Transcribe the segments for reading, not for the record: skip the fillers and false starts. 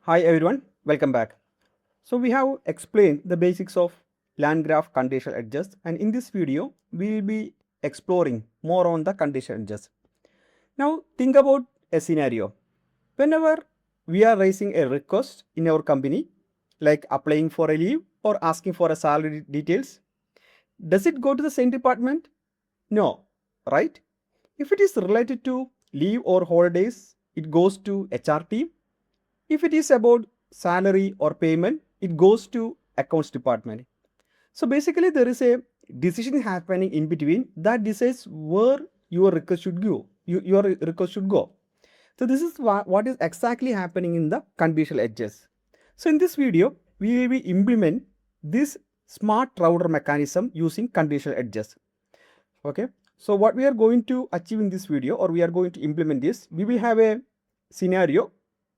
Hi everyone, welcome back. So we have explained the basics of LangGraph conditional edges, and in this video we will be exploring more on the conditional edges. Now think about a scenario. Whenever we are raising a request in our company, like applying for a leave or asking for a salary details, does it go to the same department? No, right? If it is related to leave or holidays, it goes to HR team. If it is about salary or payment, it goes to accounts department. So basically there is a decision happening in between that decides where your request should go. Your request should go. So this is what is exactly happening in the conditional edges. So in this video, we will be implement this smart router mechanism using conditional edges. Okay. So what we are going to achieve in this video, or we are going to implement this, we will have a scenario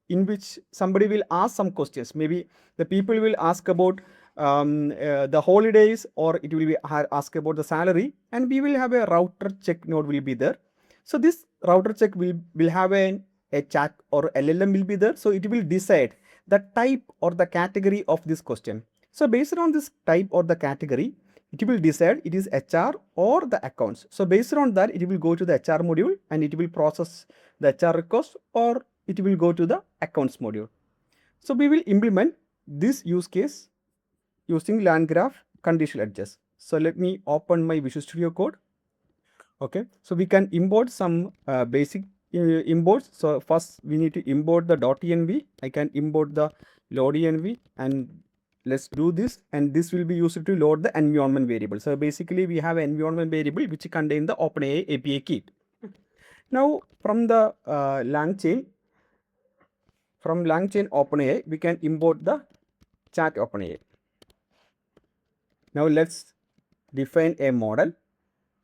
in which somebody will ask some questions. Maybe the people will ask about the holidays, or it will be ask about the salary, and we will have a router check node will be there. So this router check will have a chat or LLM will be there. So it will decide the type or the category of this question. So based on this type or the category, it will decide it is HR or the accounts. So based on that, it will go to the HR module and it will process the HR request, or it will go to the accounts module. So we will implement this use case using LangGraph conditional edges. So let me open my Visual Studio Code. Okay, so we can import some basic imports. So first we need to import the .env. I can import the load.env, and let's do this, and this will be used to load the environment variable. So basically we have an environment variable which contain the OpenAI API key. Now from the LangChain OpenAI, we can import the chat OpenAI. Now let's define a model.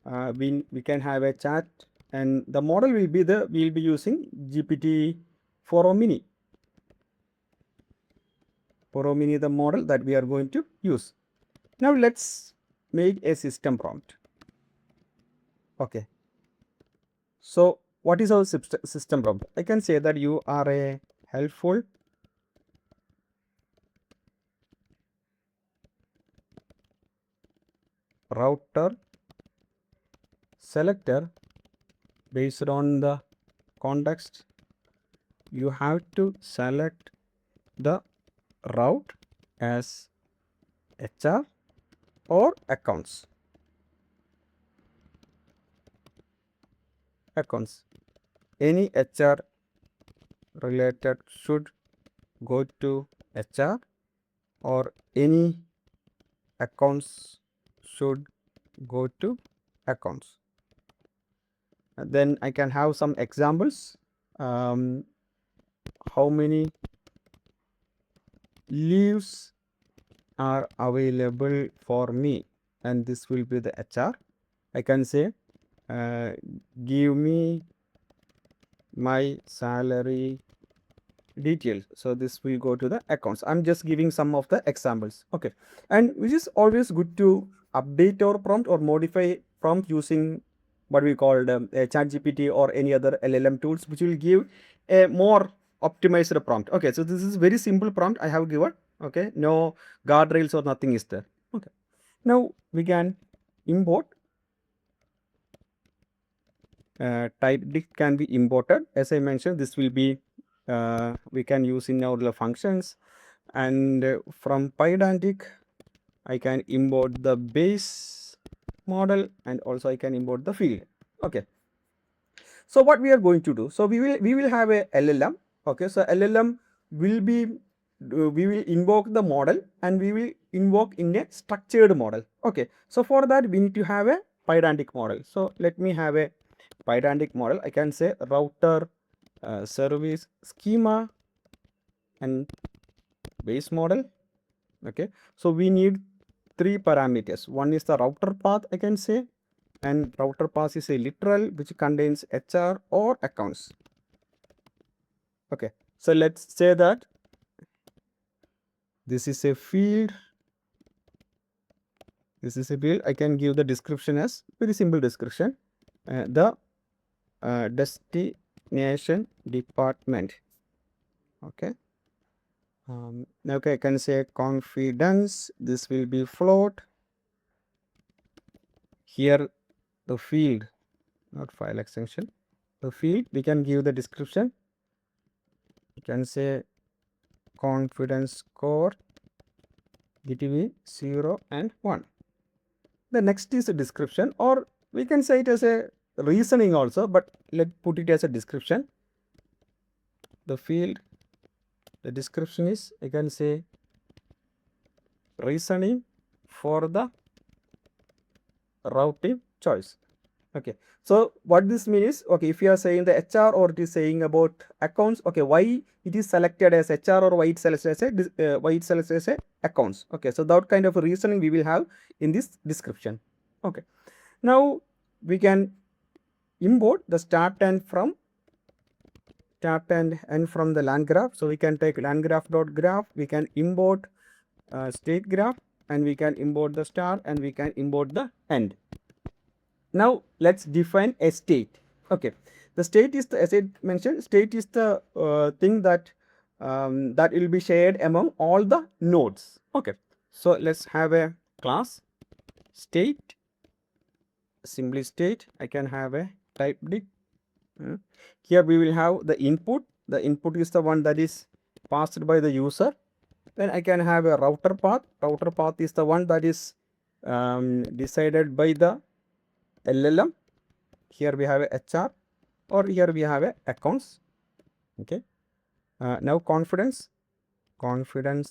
We can have a chat, and the model will be we'll be using GPT-4o Mini. 4o Mini the model that we are going to use. Now let's make a system prompt. Okay. So what is our system prompt? I can say that you are a helpful router selector. Based on the context, you have to select the route as HR or accounts. Any HR related should go to HR, or any accounts should go to accounts. And then I can have some examples. How many leaves are available for me, and this will be the HR. I can say give me my salary details. So this will go to the accounts. I'm just giving some of the examples. Okay, and which is always good to update our prompt or modify prompt using what we call ChatGPT or any other LLM tools, which will give a more optimized prompt. Okay, so this is very simple prompt I have given. Okay, no guardrails or nothing is there. Okay, now we can import. Type dict can be imported. As I mentioned, this will be we can use in our functions, and from Pydantic I can import the base model, and also I can import the field. Okay, so what we are going to do, so we will have a LLM. Okay, so LLM will be we will invoke the model, and we will invoke in a structured model. Okay, so for that we need to have a Pydantic model. So let me have a Pydantic model. I can say router service schema and base model. Okay, so we need 3 parameters. One is the router path, I can say, and router path is a literal which contains HR or accounts. Okay, so let's say that this is a field, this is a field. I can give the description as very simple description. The destination department. Okay, Now I can say confidence, this will be float. Here the field, not file extension, the field we can give the description. You can say confidence score between 0 and 1. The next is a description, or we can say it as a reasoning also, but let's put it as a description. The field, the description is, I can say reasoning for the routing choice. Okay, so what this means is, okay, if you are saying the HR or it is saying about accounts, okay, why it is selected as HR or why it selects as a accounts. Okay, so that kind of reasoning we will have in this description. Okay, now we can import the start and from end from the LangGraph. So we can take LangGraph.graph, we can import state graph, and we can import the start and we can import the end. Now let's define a state. Okay, the state is the, as I mentioned, state is the thing that that will be shared among all the nodes. Okay, so let's have a class state, simply state. I can have a type dict. Here we will have the input. The input is the one that is passed by the user. Then I can have a router path. Router path is the one that is decided by the LLM. Here we have a HR, or here we have a accounts. Okay. Now confidence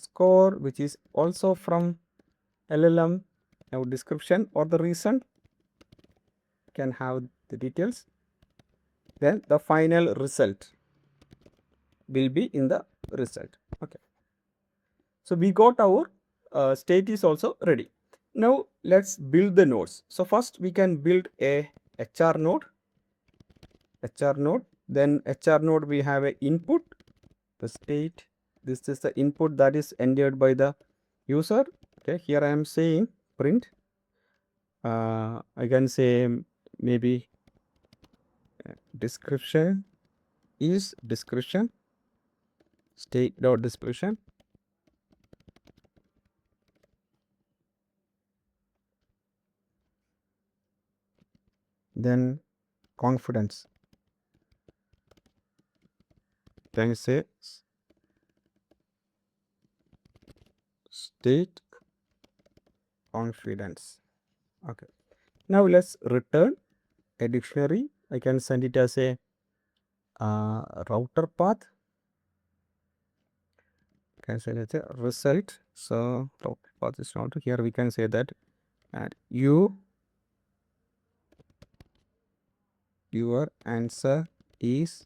score, which is also from LLM. Now description or the reason can have the details. Then the final result will be in the result. Okay. So we got our state is also ready. Now let's build the nodes. So first we can build a HR node. Then HR node we have a input, the state. This is the input that is entered by the user. Okay, here I am saying print. I can say maybe description is description, state dot description. Then confidence, can say state confidence. Okay, now let's return a dictionary. I can send it as a router path. Can send it as a result. So router path is not here. We can say that and your answer is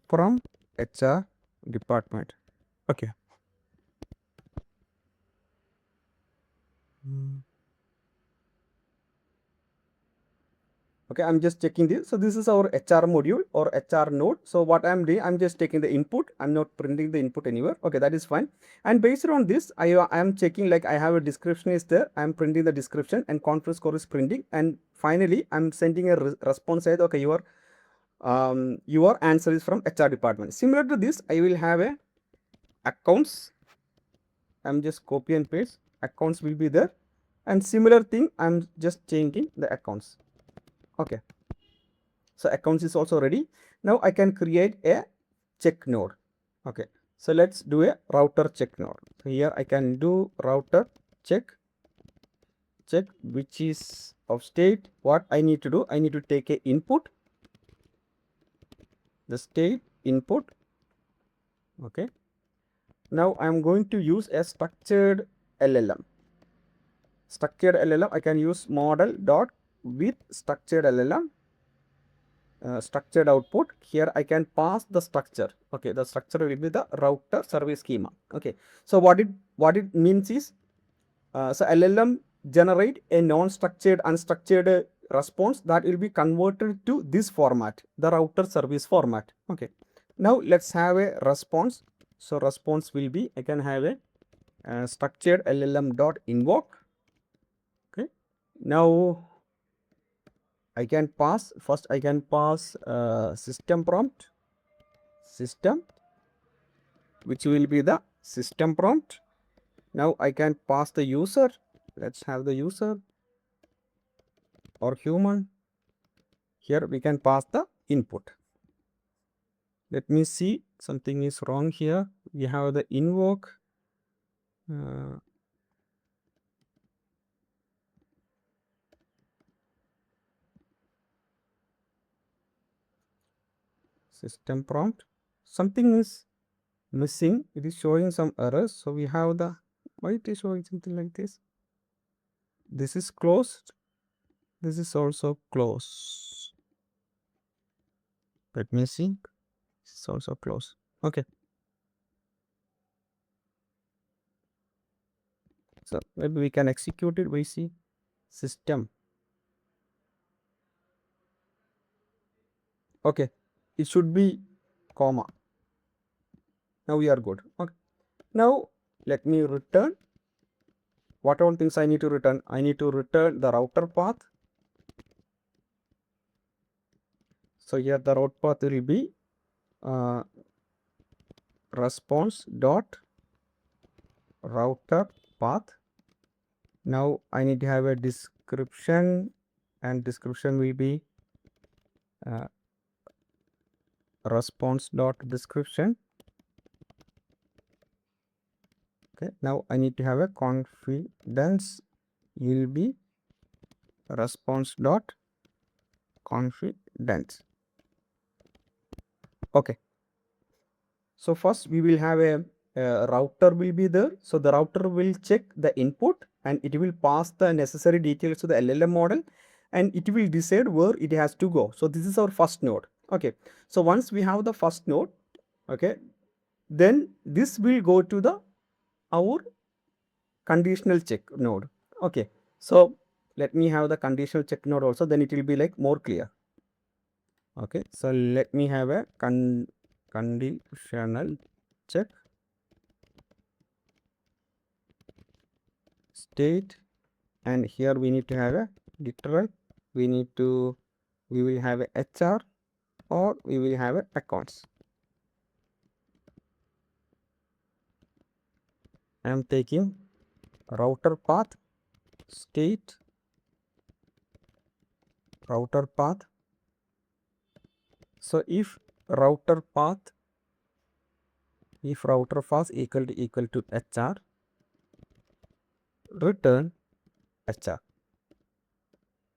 from HR department. Okay. Okay, I'm just checking this. So this is our HR module or HR node. So what I'm doing, I'm just taking the input. I'm not printing the input anywhere. Okay, that is fine. And based on this, I am checking, like I have a description is there. I'm printing the description and confidence score is printing. And finally, I'm sending a response saying, okay, your answer is from HR department. Similar to this, I will have a accounts. I'm just copy and paste. Accounts will be there. And similar thing, I'm just changing the accounts. Okay, so accounts is also ready. Now I can create a check node. Okay, so let's do a router check node. So here I can do router check which is of state. What I need to do, I need to take a input, the state input. Okay, now I'm going to use a structured LLM. I can use model dot with structured LLM, structured output. Here I can pass the structure. Okay, the structure will be the router service schema. Okay, so what it means is, so LLM generate a non-structured unstructured response that will be converted to this format, the router service format. Okay, now let's have a response. So response will be, I can have a structured LLM dot invoke. Okay, now I can pass, first I can pass system prompt, system, which will be the system prompt. Now I can pass the user. Let's have the user or human. Here we can pass the input. Let me see, something is wrong here. We have the invoke. System prompt. Something is missing. It is showing some errors. So we have the, why it is showing something like this? This is closed. This is also closed. Let me see. It's also closed. Okay. So maybe we can execute it. We see system. Okay. It should be comma. Now we are good. Okay. Now let me return. What all things I need to return? I need to return the router path. So here the route path will be response dot router path. Now I need to have a description, and description will be response dot description. Okay, now I need to have a confidence will be response dot confidence. Okay, so first we will have a router will be there. So the router will check the input and it will pass the necessary details to the LLM model, and it will decide where it has to go. So this is our first node. Okay, so once we have the first node, okay, then this will go to the our conditional check node. Okay, so let me have the conditional check node also, then it will be like more clear. Okay, so let me have a conditional check state, and here we need to have a literal, we will have a HR or we will have a accounts. I am taking router path state router path. So if router path equal to HR, return HR.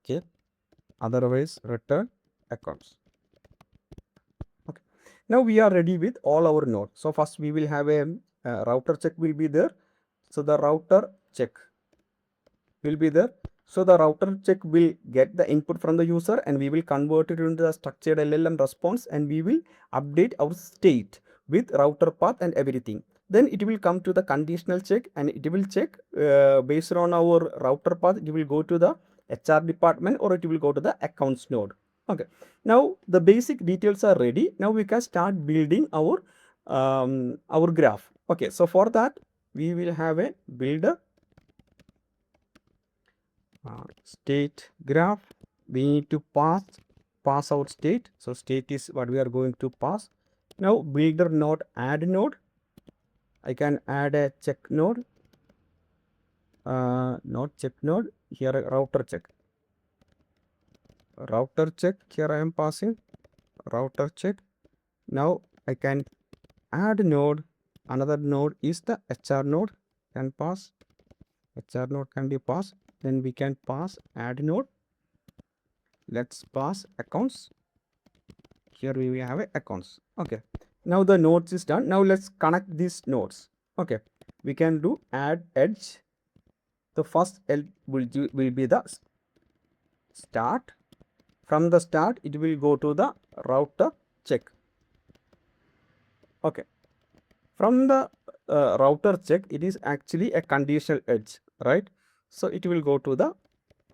Okay, otherwise return accounts. Okay, now we are ready with all our nodes. So first we will have a router check will be there. So the router check will be there. So the router check will get the input from the user and we will convert it into the structured LLM response, and we will update our state with router path and everything. Then it will come to the conditional check and it will check based on our router path. It will go to the HR department or it will go to the accounts node. Okay, now the basic details are ready. Now we can start building our graph. Okay, so for that we will have a builder state graph. We need to pass out state. So state is what we are going to pass. Now builder node add node. I can add a check node, not check node, here a router check. Router check, here I am passing router check. Now I can add node. Another node is the HR node, can pass. HR node can be passed. Then we can pass add node. Let's pass accounts. Here we have a accounts. Okay, now the nodes is done. Now let's connect these nodes. Okay, we can do add edge. The first edge will be the start. From the start it will go to the router check. Okay, from the router check, it is actually a conditional edge, right? So it will go to the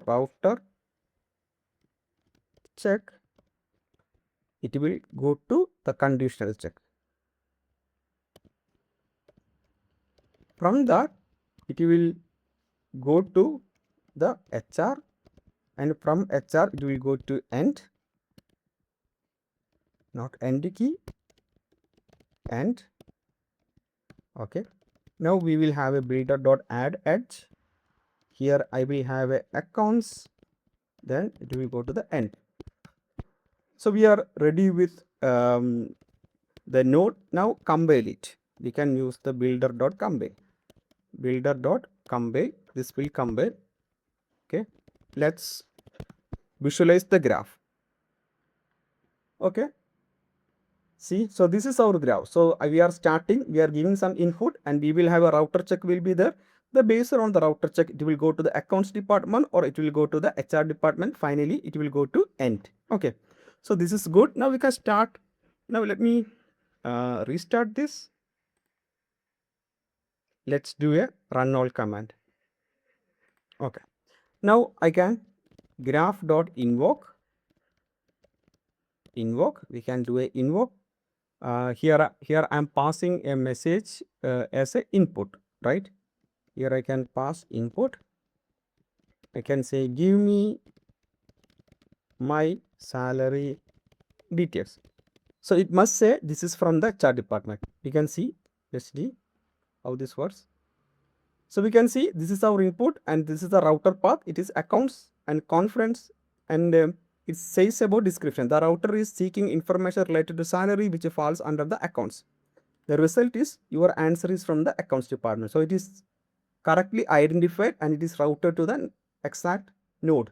router check. It will go to the conditional check. From that it will go to the HR, and from HR it will go to end, not end key, and Okay. Now we will have a builder.add edge. Here I will have a accounts, then it will go to the end. So we are ready with the node. Now compile it. We can use the builder.compile. Builder.compile. This will compile. Okay. Let's visualize the graph. Okay. See, so this is our graph. So we are starting, we are giving some input and we will have a router check will be there. The based on the router check, it will go to the accounts department or it will go to the HR department. Finally, it will go to end. Okay. So this is good. Now we can start. Now let me restart this. Let's do a run all command. Okay. Now I can graph.invoke. We can do a invoke. Here I'm passing a message as a input, right? Here I can pass input. I can say give me my salary details. So it must say this is from the HR department. You can see, let's see how this works. So we can see this is our input and this is the router path. It is accounts and conference, and it says about description. The router is seeking information related to salary which falls under the accounts. The result is your answer is from the accounts department. So it is correctly identified and it is routed to the exact node.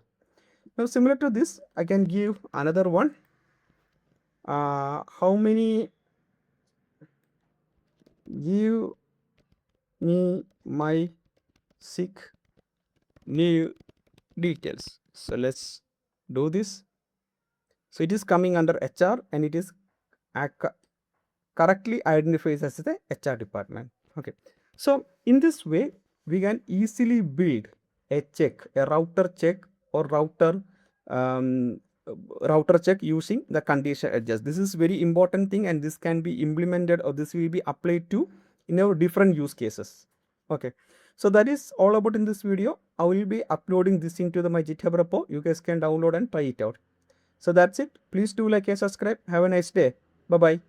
Now similar to this, I can give another one. How many? Give me my sick leave details. So let's do this. So it is coming under HR and it is correctly identifies as the HR department. Okay. So in this way, we can easily build a check, a router check or router check using the conditional edges. This is very important thing and this can be implemented or this will be applied to in our different use cases. Okay. So that is all about in this video. I will be uploading this into my GitHub repo. You guys can download and try it out. So that's it. Please do like and subscribe. Have a nice day. Bye-bye.